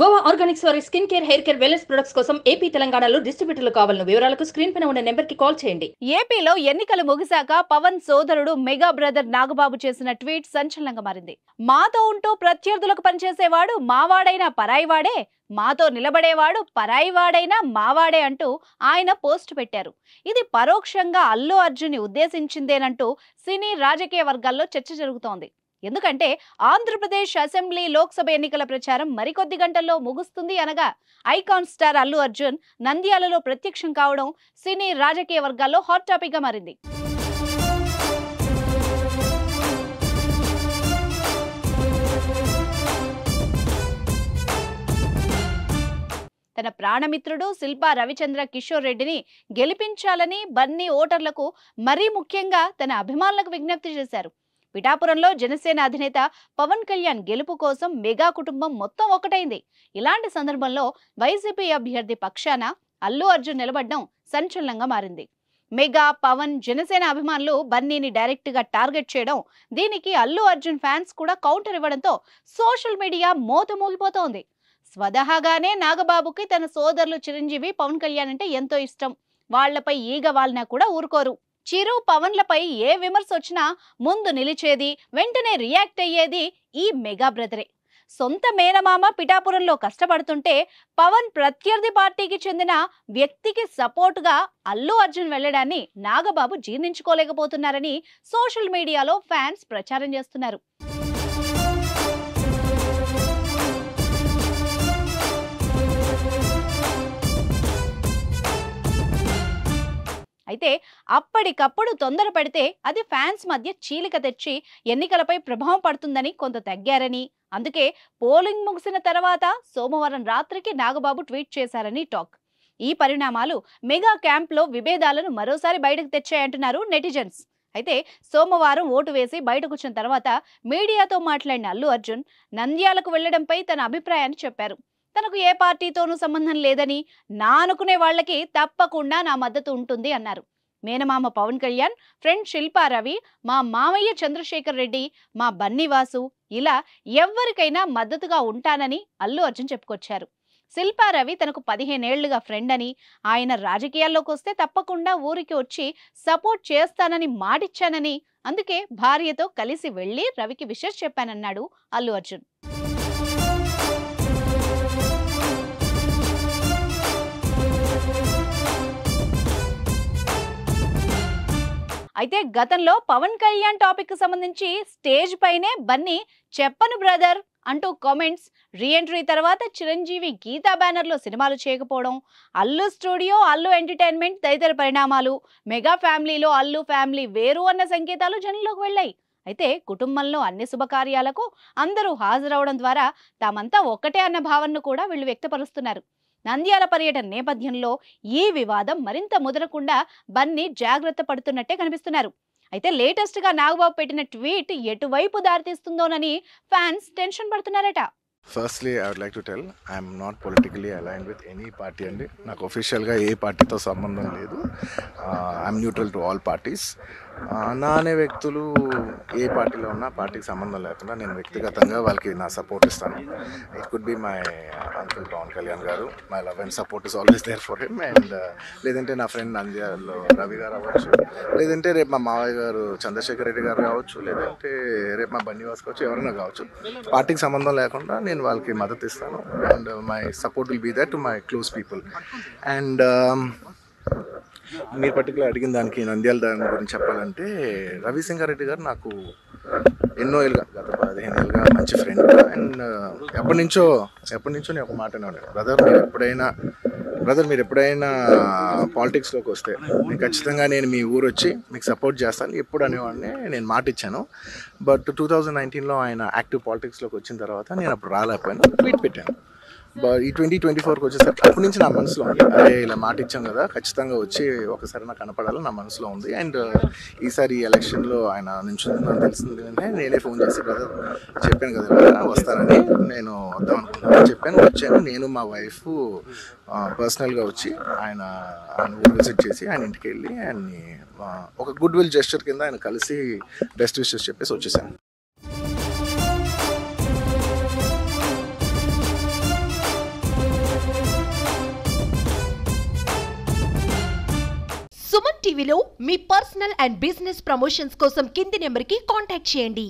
Goa Organics వారి skin care, hair care, wellness products కోసం AP, తెలంగాణలో డిస్ట్రిబ్యూటర్లు కావాలను వివరాలకు స్క్రీన్ పైన ఉన్న నెంబర్ కి కాల్ చేయండి. ఏపీలో ఎన్నికలు ముగిశాక పవన్ సోదరుడు మెగా బ్రదర్ నాగబాబు చేసిన ట్వీట్ సంచలనంగా మారింది. మాతో ఉంటూ ప్రత్యర్థులకు పనిచేసేవాడు మావాడైనా పరాయివాడే, మాతో నిలబడేవాడు పరాయివాడైనా మావాడే అంటూ ఆయన పోస్ట్ పెట్టారు. ఇది పరోక్షంగా అల్లు అర్జున్ ని ఉద్దేశించిందేనంటూ సినీ రాజకీయ వర్గాల్లో చర్చ జరుగుతోంది. ఎందుకంటే ఆంధ్రప్రదేశ్ అసెంబ్లీ, లోక్సభ ఎన్నికల ప్రచారం మరికొద్ది గంటల్లో ముగుస్తుంది అనగా ఐకాన్ స్టార్ అల్లు అర్జున్ నంద్యాలలో ప్రత్యక్షం కావడం సినీ రాజకీయ వర్గాల్లో హాట్ టాపిక్ గా మారింది. తన ప్రాణమిత్రుడు శిల్పా రవిచంద్ర కిషోర్ రెడ్డిని గెలిపించాలని బన్నీ ఓటర్లకు, మరీ ముఖ్యంగా తన అభిమానులకు విజ్ఞప్తి చేశారు. పిఠాపురంలో జనసేన అధినేత పవన్ కళ్యాణ్ గెలుపు కోసం మెగా కుటుంబం మొత్తం ఒకటైంది. ఇలాంటి సందర్భంలో వైసీపీ అభ్యర్థి పక్షాన అల్లు అర్జున్ నిలబడడం సంచలనంగా మారింది. మెగా, పవన్, జనసేన అభిమానులు బన్నీని డైరెక్ట్ గా టార్గెట్ చేయడం, దీనికి అల్లు అర్జున్ ఫ్యాన్స్ కూడా కౌంటర్ ఇవ్వడంతో సోషల్ మీడియా మోతమోగిపోతోంది. స్వతహాగానే నాగబాబుకి తన సోదరులు చిరంజీవి, పవన్ కళ్యాణ్ అంటే ఎంతో ఇష్టం. వాళ్లపై ఈగ వాలినా కూడా ఊరుకోరు. చిరు, పవన్లపై ఏ విమర్శ వచ్చినా ముందు నిలిచేది, వెంటనే రియాక్ట్ అయ్యేది ఈ మెగా బ్రదరే. సొంత మేనమామ పిఠాపురంలో కష్టపడుతుంటే పవన్ ప్రత్యర్థి పార్టీకి చెందిన వ్యక్తికి సపోర్టుగా అల్లు అర్జున్ వెళ్లడాన్ని నాగబాబు జీర్ణించుకోలేకపోతున్నారని సోషల్ మీడియాలో ఫ్యాన్స్ ప్రచారం చేస్తున్నారు. అయితే అప్పటికప్పుడు తొందర పెడితే అది ఫ్యాన్స్ మధ్య చీలిక తెచ్చి ఎన్నికలపై ప్రభావం పడుతుందని కొంత తగ్గారని, అందుకే పోలింగ్ ముగిసిన తర్వాత సోమవారం రాత్రికి నాగబాబు ట్వీట్ చేశారని టాక్. ఈ పరిణామాలు మెగా క్యాంప్లో విభేదాలను మరోసారి బయటకు తెచ్చాయంటున్నారు నెటిజన్స్. అయితే సోమవారం ఓటు వేసి బయటకు వచ్చిన తర్వాత మీడియాతో మాట్లాడిన అల్లు అర్జున్ నంద్యాలకు వెళ్లడంపై తన అభిప్రాయాన్ని చెప్పారు. తనకు ఏ పార్టీతోనూ సంబంధం లేదని, నా అనుకునే వాళ్లకి తప్పకుండా నా మద్దతు ఉంటుంది అన్నారు. మేనమామ పవన్ కళ్యాణ్, ఫ్రెండ్ శిల్పా రవి, మా మామయ్య చంద్రశేఖర్ రెడ్డి, మా బన్నీవాసు, ఇలా ఎవరికైనా మద్దతుగా ఉంటానని అల్లు అర్జున్ చెప్పుకొచ్చారు. శిల్పా రవి తనకు 15 ఏళ్లుగా ఫ్రెండ్ అని, ఆయన రాజకీయాల్లోకి వస్తే తప్పకుండా ఊరికి వచ్చి సపోర్ట్ చేస్తానని మాటిచ్చానని, అందుకే భార్యతో కలిసి వెళ్లి రవికి విషెస్ చెప్పానన్నాడు అల్లు అర్జున్. అయితే గతంలో పవన్ కళ్యాణ్ టాపిక్ కు సంబంధించి స్టేజ్ పైనే బన్నీ చెప్పను బ్రదర్ అంటూ కామెంట్స్, రీఎంట్రీ తర్వాత చిరంజీవి గీతా బ్యానర్ లో సినిమాలు చేయకపోవడం, అల్లు స్టూడియో, అల్లు ఎంటర్టైన్మెంట్ తదితర పరిణామాలు, మెగా ఫ్యామిలీలో అల్లు ఫ్యామిలీ వేరు అన్న సంకేతాలు జనంలోకి వెళ్ళాయి. అయితే కుటుంబంలో అన్ని శుభకార్యాలకు అందరూ హాజరవడం ద్వారా తామంతా ఒక్కటే అన్న భావనను కూడా వీళ్ళు వ్యక్తపరుస్తున్నారు. నంద్యాల పర్యటన నేపథ్యంలో ఈ వివాదం మరింత ముదరకుండా బన్నీ జాగ్రత్త పడుతున్నట్టే కనిపిస్తున్నారు. అయితే లేటెస్ట్ గా నాగబాబు పెట్టిన ట్వీట్ ఎటువైపు దారితీస్తుందోనని ఫ్యాన్స్ టెన్షన్ పడుతున్నారట. Firstly, I would like to tell I am not politically aligned with any party అండి. నాకు ఒఫీషియల్గా ఏ పార్టీతో సంబంధం లేదు. I'm neutral to all parties. నా అనే వ్యక్తులు ఏ పార్టీలో ఉన్నా పార్టీకి సంబంధం లేకుండా నేను వ్యక్తిగతంగా వాళ్ళకి నా సపోర్ట్ ఇస్తాను. It could be my uncle Pawan Kalyan garu. My love and support is always there for him. And లేదంటే నా ఫ్రెండ్ నంద్యాలలో రవి గారు అవ్వచ్చు, లేదంటే రేపు మా మావయ్య గారు చంద్రశేఖర్ రెడ్డి గారు కావచ్చు, లేదంటే రేపు మా బన్నీవాస్ కావచ్చు, ఎవరైనా కావచ్చు. పార్టీకి సంబంధం లేకుండా నేను వాళ్ళకి మద్దతు ఇస్తాను. And my support will be that to my close people. And మీరు పర్టికులర్ అడిగిన దానికి నంద్యాల దాని గురించి చెప్పాలంటే, రవిశంకర్ గారు నాకు ఎన్నో ఏళ్ళుగా, గత 15 ఏళ్ళుగా మంచి ఫ్రెండ్. అండ్ ఎప్పటి నుంచో నేను ఒక మాట అన్నాను, బ్రదర్ మీరు ఎప్పుడైనా పాలిటిక్స్లోకి వస్తే నేను ఖచ్చితంగా నేను మీ ఊరు వచ్చి మీకు సపోర్ట్ చేస్తాను ఎప్పుడు అనేవాడిని. నేను మాట ఇచ్చాను. బట్ 2019లో ఆయన యాక్టివ్ పాలిటిక్స్లోకి వచ్చిన తర్వాత నేను అప్పుడు రాలేకపోయాను, ట్వీట్ పెట్టాను. ఈ 2024కి వచ్చేసరికి అప్పటి నుంచి నా మనసులో ఉంది, అదే ఇలా మాట ఇచ్చాం కదా, ఖచ్చితంగా వచ్చి ఒకసారి నాకు కనపడాలని నా మనసులో ఉంది. అండ్ ఈసారి ఈ ఎలక్షన్లో ఆయన నించుందని తెలిసింది అంటే నేనే ఫోన్ చేసి, బ్రదర్ చెప్పాను కదా వస్తానని, నేను వద్దాం అనుకుంటున్నాను చెప్పాను. వచ్చాను, నేను మా వైఫ్ పర్సనల్గా వచ్చి ఆయన ఊరు విజిట్ చేసి ఆయన ఇంటికి వెళ్ళి ఆయన్ని ఒక గుడ్ విల్ జెస్చర్ కింద ఆయన కలిసి బెస్ట్ విషెస్ చెప్పేసి వచ్చేసాను. సుమన్ టీవీలో మీ పర్సనల్ అండ్ బిజినెస్ ప్రమోషన్స్ కోసం కింది నెంబర్కి కాంటాక్ట్ చేయండి.